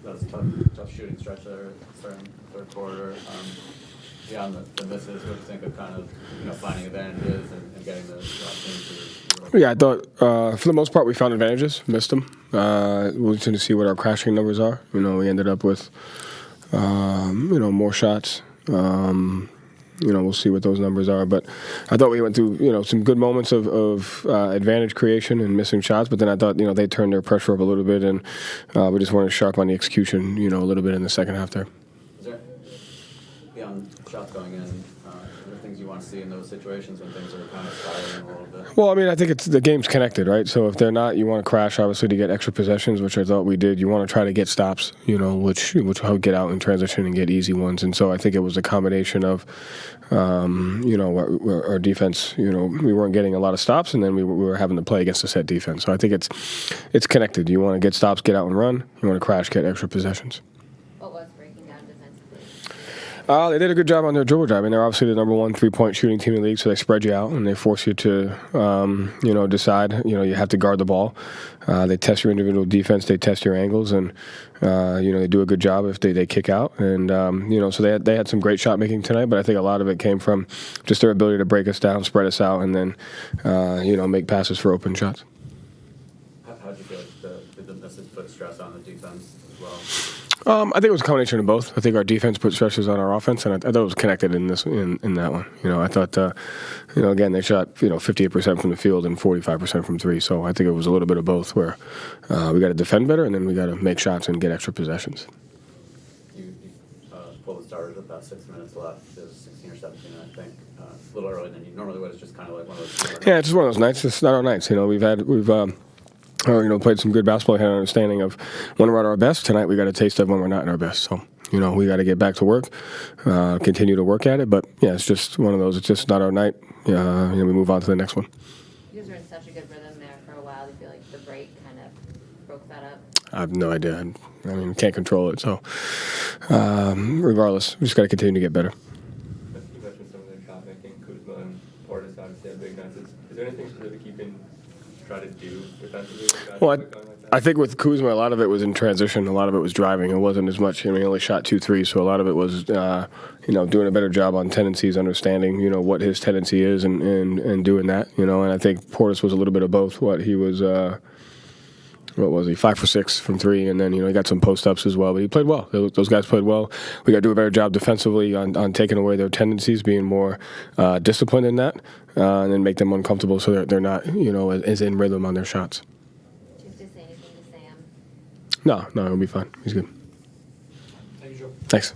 That was a tough shooting stretch there starting the third quarter. Beyond the misses, what do you think of kind of finding advantages and getting the opportunity to? Yeah, I thought for the most part we found advantages, missed them. We'll need to see what our crashing numbers are. We ended up with more shots. We'll see what those numbers are. But I thought we went through some good moments of advantage creation and missing shots. But then I thought they turned their pressure up a little bit, and we just weren't sharp on the execution. A little bit in the second half there. Is there, beyond shots going in, are there things you want to see in those situations when things are kind of spiraling a little bit? Well, I mean, I think the game's connected, right? So if they're not, you want to crash, obviously, to get extra possessions, which I thought we did. You want to try to get stops, which help get out in transition and get easy ones. And so I think it was a combination of, our defense. We weren't getting a lot of stops, and then we were having to play against a set defense. So I think it's connected. You want to get stops, get out and run. You want to crash, get extra possessions. What was breaking down defensively? They did a good job on their dribble drive. I mean, they're obviously the number one three-point shooting team in the league, so they spread you out and they force you to, decide. You have to guard the ball. They test your individual defense. They test your angles, and they do a good job if they kick out. And so they had some great shot making tonight, but I think a lot of it came from just their ability to break us down, spread us out, and then make passes for open shots. How did you feel did the misses put stress on the defense as well? I think it was a combination of both. I think our defense put stresses on our offense, and I thought it was connected in that one. I thought, again, they shot 58% from the field and 45% from three. So I think it was a little bit of both, where we got to defend better, and then we got to make shots and get extra possessions. You pulled the starters with about 6 minutes left. It was 16 or 17, I think. A little earlier than you normally would. It's just kind of like one of those. Yeah, it's just one of those nights. It's not our nights. We've played some good basketball, had an understanding of when we're at our best. Tonight we got a taste of when we're not at our best. So, we got to get back to work, continue to work at it. But, yeah, it's just one of those. It's just not our night. We move on to the next one. You guys were in such a good rhythm there for a while. Do you feel like the break kind of broke that up? I have no idea. I mean, can't control it. So, regardless, we just got to continue to get better. You mentioned some of their shot making. Kuzma and Portis obviously had big nights. Is there anything specific you can try to do defensively? Well, I think with Kuzma, a lot of it was in transition. A lot of it was driving. It wasn't as much. He only shot 2 threes, so a lot of it was, doing a better job on tendencies, understanding, what his tendency is, and doing that. And I think Portis was a little bit of both. He was, 5 for 6 from 3, and then he got some post ups as well. But he played well. Those guys played well. We got to do a better job defensively on taking away their tendencies, being more disciplined in that, and then make them uncomfortable so they're not as in rhythm on their shots. Do you have to say anything to Sam? No, it'll be fine. He's good. Thank you, Joe. Thanks.